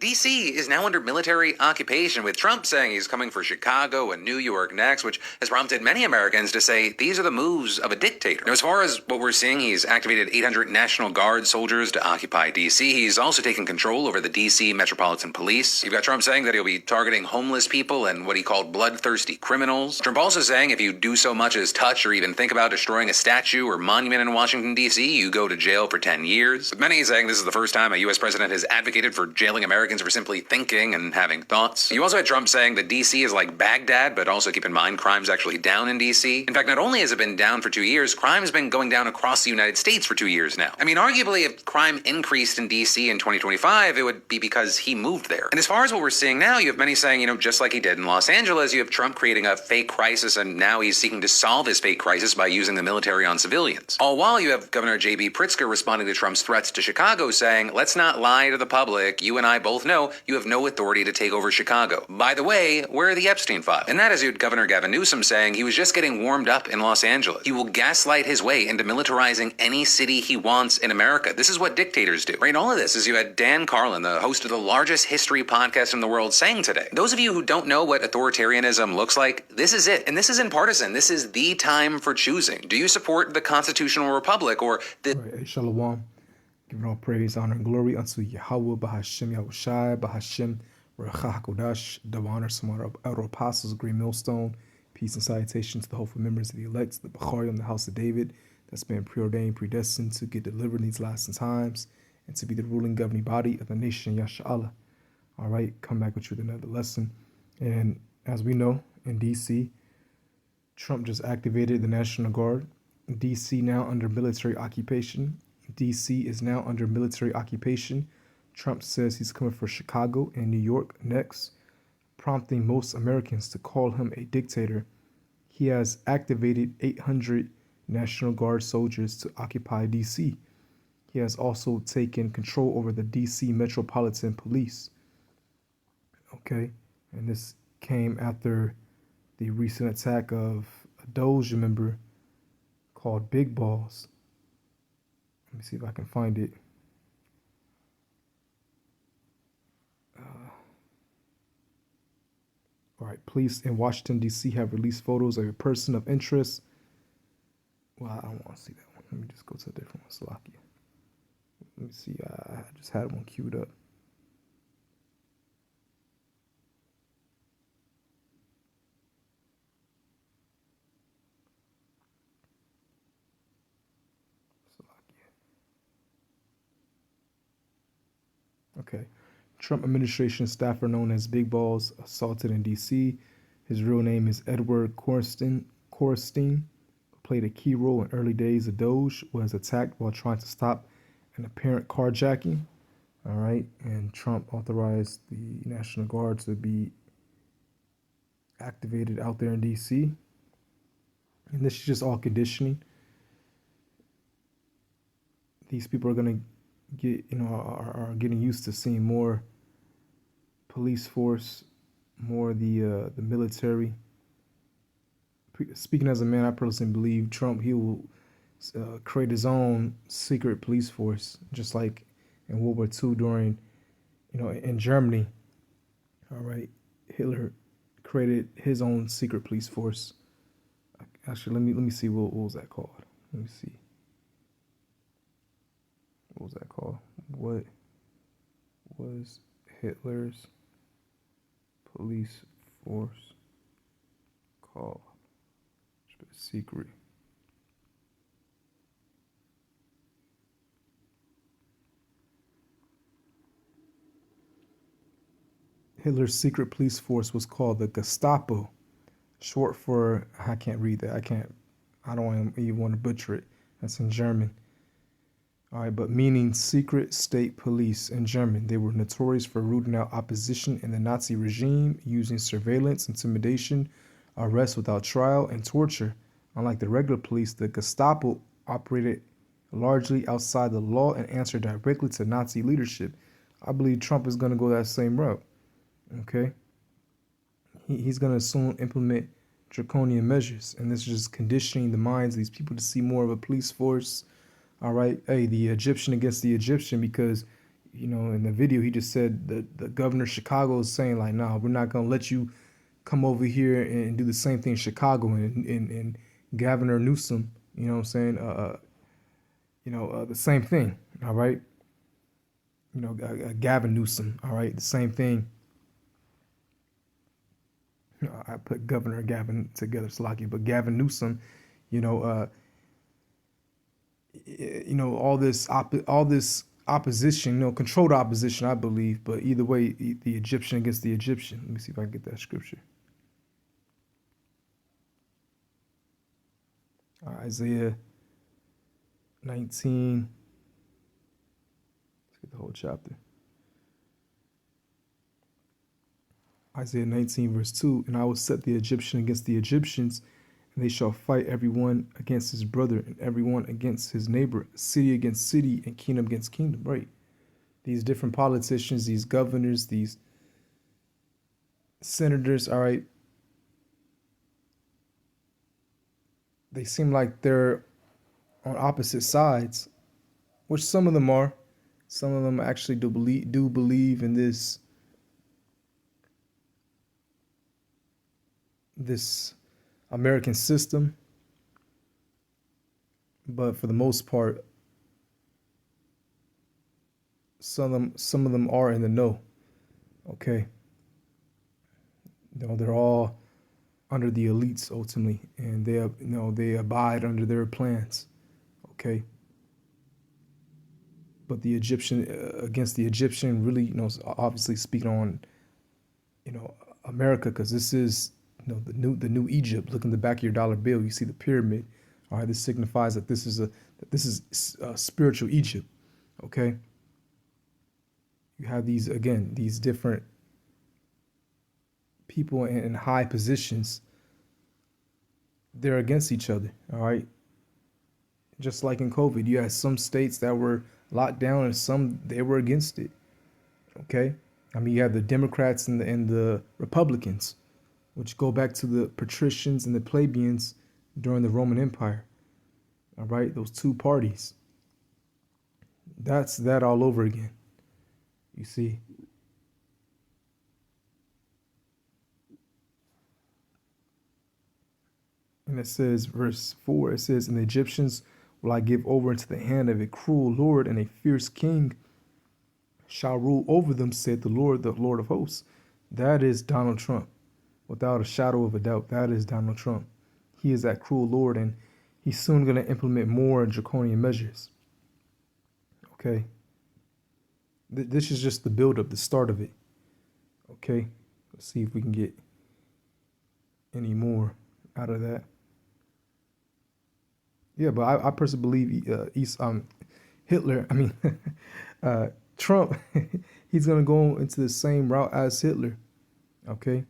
D.C. is now under military occupation, with Trump saying he's coming for Chicago and New York next, which has prompted many Americans to say these are the moves of a dictator. Now, as far as what we're seeing, he's activated 800 National Guard soldiers to occupy D.C. He's also taken control over the D.C. Metropolitan Police. You've got Trump saying that he'll be targeting homeless people and what he called bloodthirsty criminals. Trump also saying if you do so much as touch or even think about destroying a statue or monument in Washington, D.C., you go to jail for 10 years. With many saying this is the first time a U.S. president has advocated for jailing Americans for simply thinking and having thoughts. You also had Trump saying that D.C. is like Baghdad, but also keep in mind crime's actually down in D.C. In fact, not only has it been down for 2 years, crime's been going down across the United States for 2 years now. I mean, arguably, if crime increased in D.C. in 2025, it would be because he moved there. And as far as what we're seeing now, you have many saying, just like he did in Los Angeles, you have Trump creating a fake crisis, and now he's seeking to solve his fake crisis by using the military on civilians. All while you have Governor J.B. Pritzker responding to Trump's threats to Chicago saying, let's not lie to the public. You and I both know you have no authority to take over Chicago. By the way, where are the Epstein files? And that is Governor Gavin Newsom saying he was just getting warmed up in Los Angeles. He will gaslight his way into militarizing any city he wants in America. This is what dictators do, right? All of this is you had Dan Carlin, the host of the largest history podcast in the world, saying today, those of you who don't know what authoritarianism looks like, this is it. And this isn't partisan. This is the time for choosing. Do you support the constitutional republic or the... All right, Shalom. Giving all praise, honor, and glory unto Yahweh, Bahashem, Yahushai, Bahashem, Ruach HaKodesh, the honor, some elder apostles, Green Millstone, peace and salutation to the hopeful members of the elect, the Bacharium, the house of David, that's been preordained, predestined to get delivered in these last times, and to be the ruling governing body of the nation, Yasha'Allah. All right, come back with you with another lesson. And as we know, in D.C., Trump just activated the National Guard. D.C. now under military occupation. D.C. is now under military occupation. Trump says he's coming for Chicago and New York next, prompting most Americans to call him a dictator. He has activated 800 National Guard soldiers to occupy D.C. He has also taken control over the D.C. Metropolitan Police. Okay, and this came after the recent attack of a Doge member called Big Balls. Let me see if I can find it. All right, police in Washington, D.C. have released photos of a person of interest. Well, I don't want to see that one. Let me just go to a different one, Slovakia. Let me see. I just had one queued up. Okay. Trump administration staffer known as Big Balls assaulted in D.C. His real name is Edward Korstein, who played a key role in early days of Doge, was attacked while trying to stop an apparent carjacking. All right. And Trump authorized the National Guard to be activated out there in D.C. And this is just all conditioning. These people are going to are getting used to seeing more police force, more the military. Speaking as a man, I personally believe Trump, he will create his own secret police force, just like in World War II during, in Germany. All right, Hitler created his own secret police force. Actually, let me see what was that called. Let me see. What was that called? What was Hitler's police force called? Secret. Hitler's secret police force was called the Gestapo, short for, I can't read that. I don't even want to butcher it. That's in German. All right, but meaning secret state police in German. They were notorious for rooting out opposition in the Nazi regime, using surveillance, intimidation, arrest without trial, and torture. Unlike the regular police, the Gestapo operated largely outside the law and answered directly to Nazi leadership. I believe Trump is going to go that same route. Okay? He's going to soon implement draconian measures, and this is just conditioning the minds of these people to see more of a police force. All right, hey, the Egyptian against the Egyptian, because you know, in the video, he just said that the governor of Chicago is saying like, nah, we're not gonna let you come over here and do the same thing in Chicago, and Governor Newsom, you know what I'm saying, the same thing, all right, Gavin Newsom, all right, the same thing. I put Governor Gavin together, Slocky, but Gavin Newsom, all this opposition, controlled opposition, I believe, but either way, the Egyptian against the Egyptian. Let me see if I can get that scripture. Isaiah 19. Let's get the whole chapter. Isaiah 19, verse 2, and I will set the Egyptian against the Egyptians, and they shall fight everyone against his brother, and everyone against his neighbor, city against city, and kingdom against kingdom, right? These different politicians, these governors, these senators, all right, they seem like they're on opposite sides, which some of them are. Some of them actually do believe in this American system, but for the most part, some of them are in the know. Okay, they're all under the elites ultimately, and they abide under their plans. Okay, but the Egyptian against the Egyptian, really, obviously speaking on, America, because this is the new Egypt. Look in the back of your dollar bill, you see the pyramid. All right, this signifies that this is spiritual Egypt. Okay, you have these different people in high positions. They're against each other. All right, just like in COVID, you had some states that were locked down and some they were against it. Okay, I mean, you have the Democrats and the Republicans, which go back to the patricians and the plebeians during the Roman Empire. All right, those two parties. That's that all over again. You see. And it says, verse 4, it says, and the Egyptians will I give over into the hand of a cruel lord, and a fierce king shall rule over them, said the Lord of hosts. That is Donald Trump. Without a shadow of a doubt, that is Donald Trump. He is that cruel lord, and he's soon going to implement more draconian measures. Okay. This is just the build-up, the start of it. Okay. Let's see if we can get any more out of that. Yeah, but I personally believe Hitler, Trump, he's going to go into the same route as Hitler. Okay.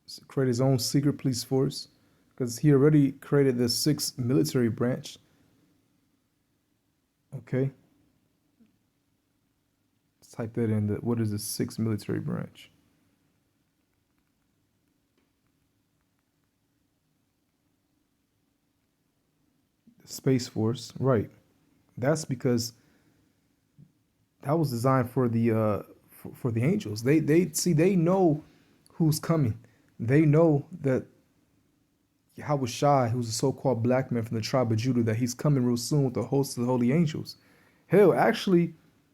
So create his own secret police force, because he already created the 6th military branch. Okay. Let's type that in. What is the 6th military branch? The Space Force, right? That's because that was designed for the angels. They know who's coming. They know that Yahweh Shai, who's a so-called black man from the tribe of Judah, that he's coming real soon with a host of the holy angels. Hell, actually,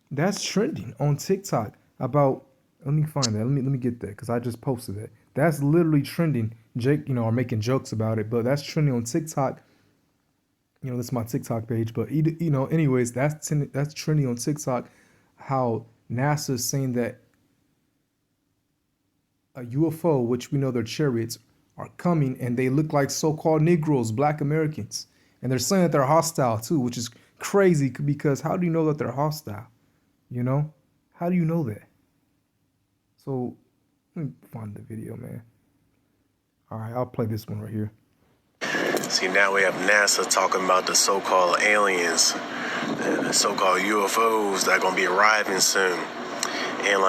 that's trending on TikTok about. Let me find that. Let me get that, because I just posted that. That's literally trending. Jake, are making jokes about it, but that's trending on TikTok. This is my TikTok page, but anyways, that's trending on TikTok. How NASA is saying that a UFO, which we know they're chariots, are coming, and they look like so-called Negroes, Black Americans, and they're saying that they're hostile too, which is crazy, because how do you know that they're hostile? How do you know that? So let me find the video, man. All right, I'll play this one right here. See, now we have NASA talking about the so-called aliens, the so-called UFOs that are going to be arriving soon. And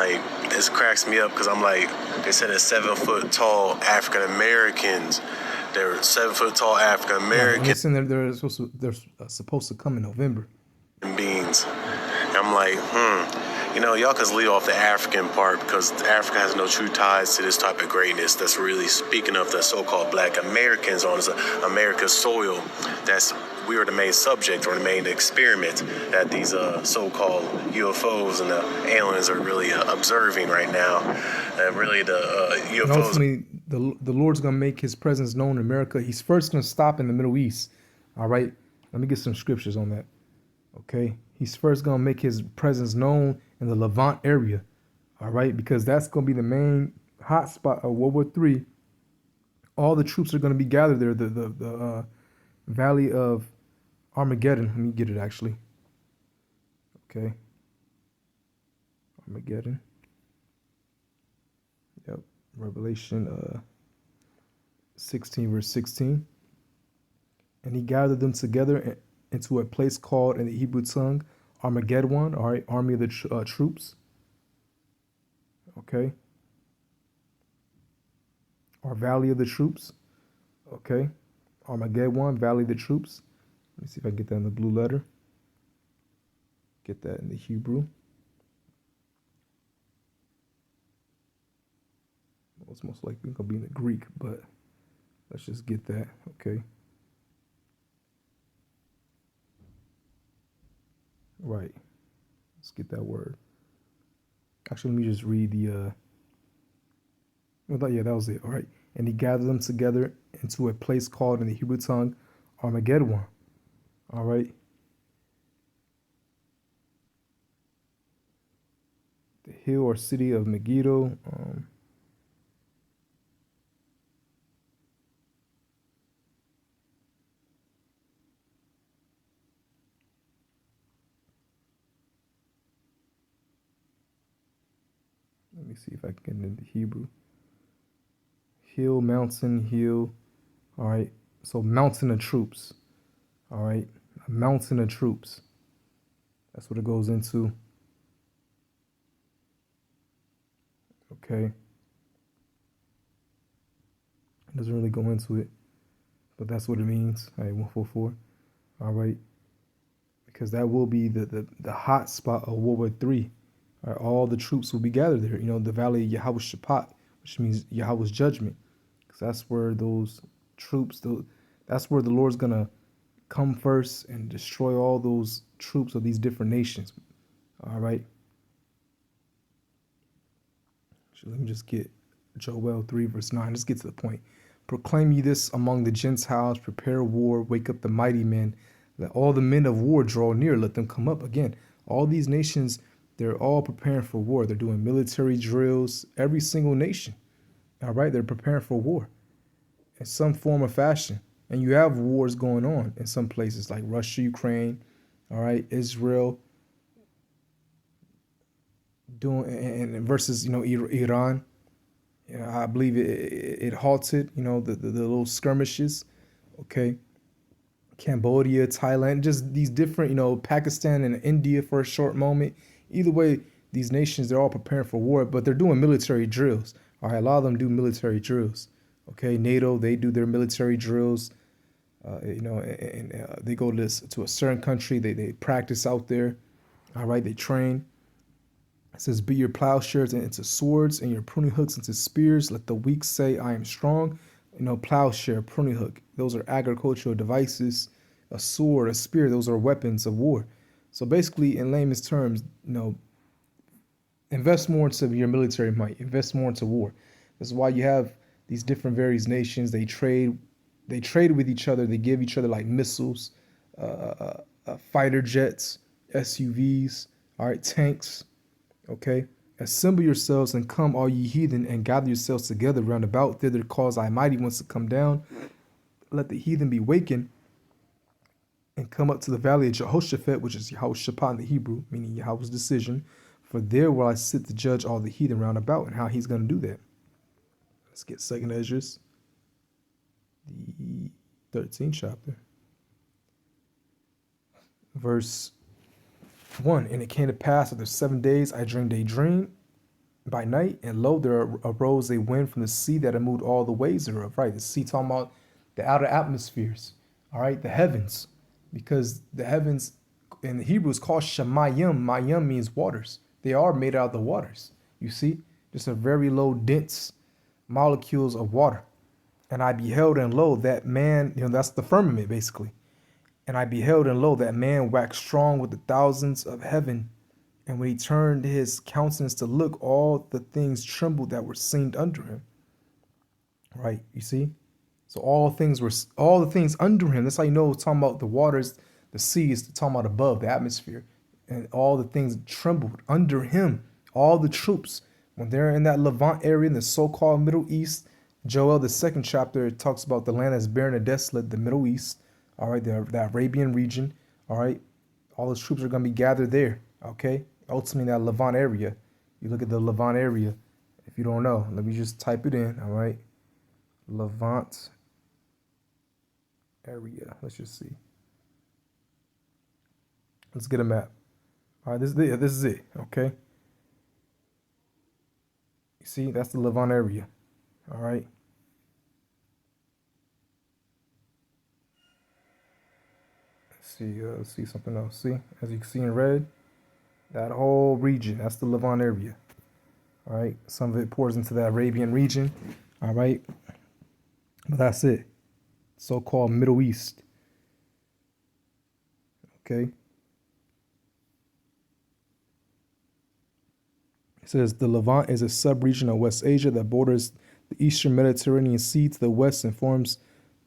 this cracks me up, because I'm like, they said it's 7 foot tall African Americans. They're 7 foot tall African Americans. They're supposed to come in November. Beings. I'm like, y'all can leave off the African part because Africa has no true ties to this type of greatness that's really speaking of the so-called black Americans on America's soil. We are the main subject or the main experiment that these so-called UFOs and the aliens are really observing right now. And really the And UFOs... ultimately, the Lord's going to make his presence known in America. He's first going to stop in the Middle East. All right? Let me get some scriptures on that. Okay? He's first going to make his presence known in the Levant area. All right? Because that's going to be the main hot spot of World War III. All the troops are going to be gathered there. The Valley of Armageddon. Let me get it, actually. Okay. Armageddon. Yep. Revelation 16, verse 16. And he gathered them together into a place called in the Hebrew tongue Armageddon, all right, army of the troops. Okay. Or Valley of the Troops. Okay. Armageddon, Valley of the Troops. Let me see if I can get that in the blue letter. Get that in the Hebrew. Well, it's most likely going to be in the Greek, but let's just get that. Okay. Right. Let's get that word. Actually, let me just read the... yeah, that was it. All right. And he gathered them together into a place called in the Hebrew tongue Armageddon. All right. The hill or city of Megiddo. Let me see if I can get into Hebrew. Hill, mountain, hill. All right. So mountain of troops. All right. A mountain of troops. That's what it goes into. Okay. It doesn't really go into it, but that's what it means. All right, 144. All right. Because that will be the hot spot of World War III. All right, all the troops will be gathered there. The Valley of Yehoshaphat, which means Yahweh's judgment. Because that's where those troops, that's where the Lord's going to come first and destroy all those troops of these different nations. All right. So let me just get Joel 3, verse 9. Let's get to the point. Proclaim ye this among the Gentiles, prepare war, wake up the mighty men. Let all the men of war draw near, let them come up. Again, all these nations, they're all preparing for war. They're doing military drills, every single nation. All right, they're preparing for war in some form or fashion. And you have wars going on in some places like Russia, Ukraine, all right, Israel, and versus, Iran. I believe it halted, the little skirmishes, okay. Cambodia, Thailand, just these different, Pakistan and India for a short moment. Either way, these nations, they're all preparing for war, but they're doing military drills. All right, a lot of them do military drills. Okay, NATO, they do their military drills. They go to a certain country. They practice out there. All right, they train. It says, beat your plowshares into swords and your pruning hooks into spears. Let the weak say, I am strong. Plowshare, pruning hook, those are agricultural devices. A sword, a spear, those are weapons of war. So basically, in layman's terms, invest more into your military might. Invest more into war. That's why you have these different various nations. They trade with each other. They give each other like missiles, fighter jets, SUVs, all right, tanks. Okay, assemble yourselves and come, all ye heathen, and gather yourselves together round about. Thither cause I mighty ones to come down. Let the heathen be wakened and come up to the valley of Jehoshaphat, which is Yehoshaphat in the Hebrew, meaning Yahweh's decision. For there will I sit to judge all the heathen round about, and how he's going to do that. Let's get 2nd Ezra, the 13th chapter, verse 1. And it came to pass after 7 days I dreamed a dream by night, and lo, there arose a wind from the sea that had moved all the waves thereof. Right, the sea talking about the outer atmospheres. All right, the heavens, because the heavens in Hebrew it's called Shemayim. Mayim means waters. They are made out of the waters. You see, just a very low, dense molecules of water. And I beheld, and lo, that man, that's the firmament basically. And I beheld, and lo, that man waxed strong with the thousands of heaven. And when he turned his countenance to look, all the things trembled that were seen under him. Right, you see? So all the things under him. That's how you know it's talking about the waters, the sea is talking about above, the atmosphere. And all the things trembled under him. All the troops, when they're in that Levant area, in the so-called Middle East, Joel, the 2nd chapter, it talks about the land that's barren and desolate, the Middle East, all right, the Arabian region, all right. All those troops are going to be gathered there, okay? Ultimately, that Levant area. You look at the Levant area. If you don't know, let me just type it in, all right? Levant area. Let's just see. Let's get a map. All right, this is it, okay? You see, that's the Levant area, all right? Let's see something else. See, as you can see in red, that whole region, that's the Levant area. All right, some of it pours into the Arabian region. All right, but that's it. So-called Middle East. Okay. It says the Levant is a sub-region of West Asia that borders the Eastern Mediterranean Sea to the west and forms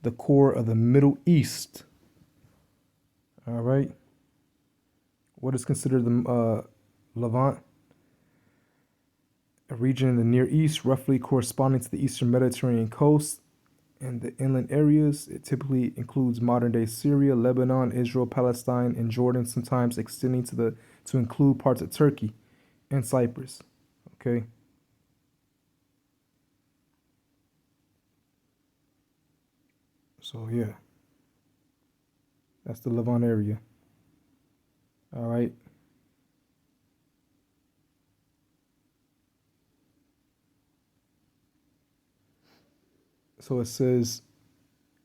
the core of the Middle East. All right. What is considered the Levant? A region in the Near East, roughly corresponding to the Eastern Mediterranean coast and the inland areas. It typically includes modern-day Syria, Lebanon, Israel, Palestine, and Jordan, sometimes extending to include parts of Turkey and Cyprus. Okay. So yeah. That's the Levant area. All right. So it says,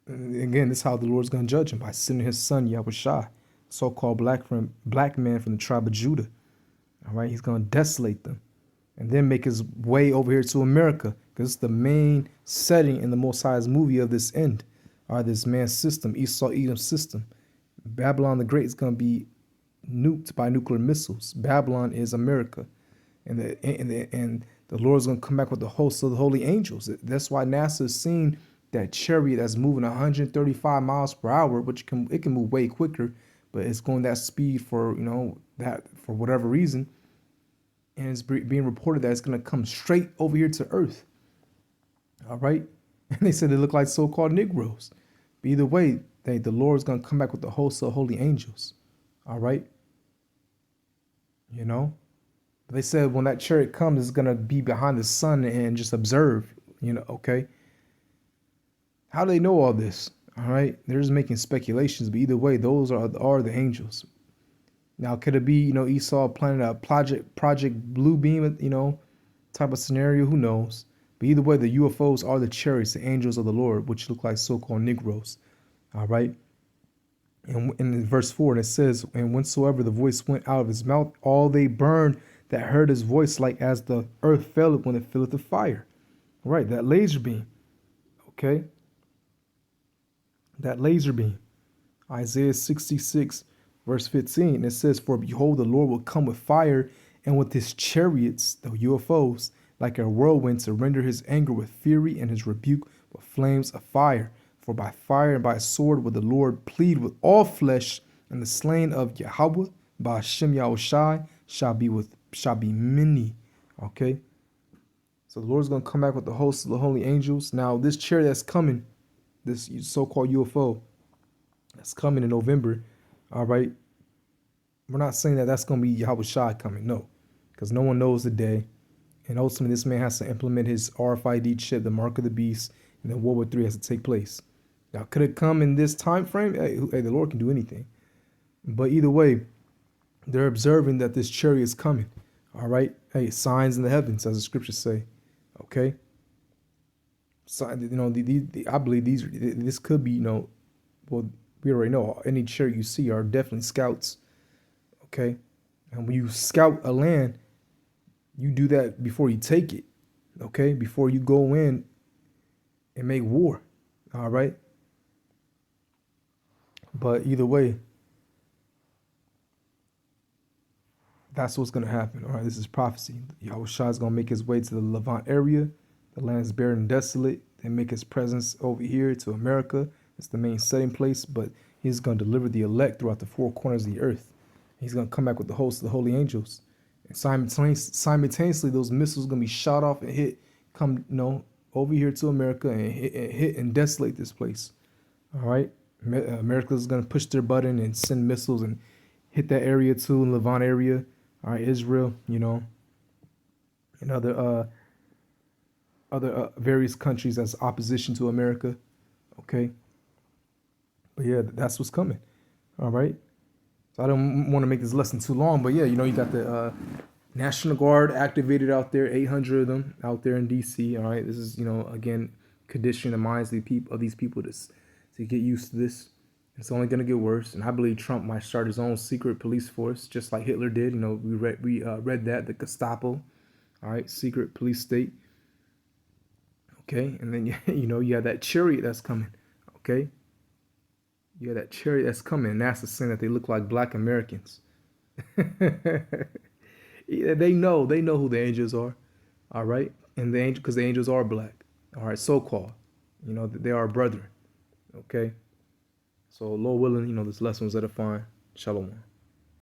again, this is how the Lord's going to judge him, by sending his son, Yahushua, so-called black man from the tribe of Judah. All right. He's going to desolate them and then make his way over here to America, because it's the main setting in the Most High's movie of this end. All right. This man's system, Esau Edom's system. Babylon the Great is going to be nuked by nuclear missiles. Babylon is America, and the Lord's going to come back with the host of the holy angels. That's why NASA is seeing that chariot that's moving 135 miles per hour, which it can move way quicker, but it's going that speed for that for whatever reason, and it's being reported that it's going to come straight over here to Earth. All right, and they said they look like so-called Negroes. But either way, the Lord's going to come back with the host of holy angels. All right. But they said when that chariot comes, it's going to be behind the sun and just observe, okay. How do they know all this? All right. They're just making speculations, but either way, those are the angels. Now, could it be, Esau planning a project Blue Beam, type of scenario? Who knows? But either way, the UFOs are the chariots, the angels of the Lord, which look like so-called Negroes. All right. And in verse 4, it says, and whensoever the voice went out of his mouth, all they burned that heard his voice, like as the earth filleth when it filleth the fire. All right. That laser beam. Okay. That laser beam. Isaiah 66, verse 15. It says, for behold, the Lord will come with fire and with his chariots, the UFOs, like a whirlwind, to render his anger with fury and his rebuke with flames of fire. For by fire and by sword will the Lord plead with all flesh, and the slain of Yahweh by Hashem Yahushai shall be many. Okay. So the Lord's going to come back with the host of the holy angels. Now, this chariot that's coming, this so-called UFO that's coming in November, all right, we're not saying that that's going to be Yahushai coming, no, because no one knows the day. And ultimately, this man has to implement his RFID chip, the mark of the beast, and then World War III has to take place. Now, could it come in this time frame? Hey, the Lord can do anything. But either way, they're observing that this chariot is coming. All right. Hey, signs in the heavens, as the scriptures say. Okay. So, I believe this could be, well, we already know any chariot you see are definitely scouts. Okay, and when you scout a land, you do that before you take it. Okay, before you go in and make war. All right. But either way, that's what's going to happen. All right, this is prophecy. Yahushua is going to make his way to the Levant area. The land is barren and desolate. Then make his presence over here to America. It's the main setting place, but he's going to deliver the elect throughout the four corners of the earth. He's going to come back with the host of the holy angels. And simultaneously, those missiles going to be shot off and over here to America and hit and desolate this place. All right. America's going to push their button and send missiles and hit that area too, in Levant area. All right, Israel, and other various countries as opposition to America. Okay. But yeah, that's what's coming. All right. So I don't want to make this lesson too long, but yeah, you got the National Guard activated out there, 800 of them out there in DC. All right. This is, again, conditioning the minds of these people to get used to this. It's only going to get worse. And I believe Trump might start his own secret police force, just like Hitler did. We read that, the Gestapo. All right. Secret police state. Okay. And then, you have that chariot that's coming. Okay. You have that chariot that's coming. And that's the saying that they look like black Americans. Yeah, they know who the angels are. All right. And because the angels are black. All right. So-called, they are brethren. Okay. So, Lord willing, this lesson was edifying. Shalom.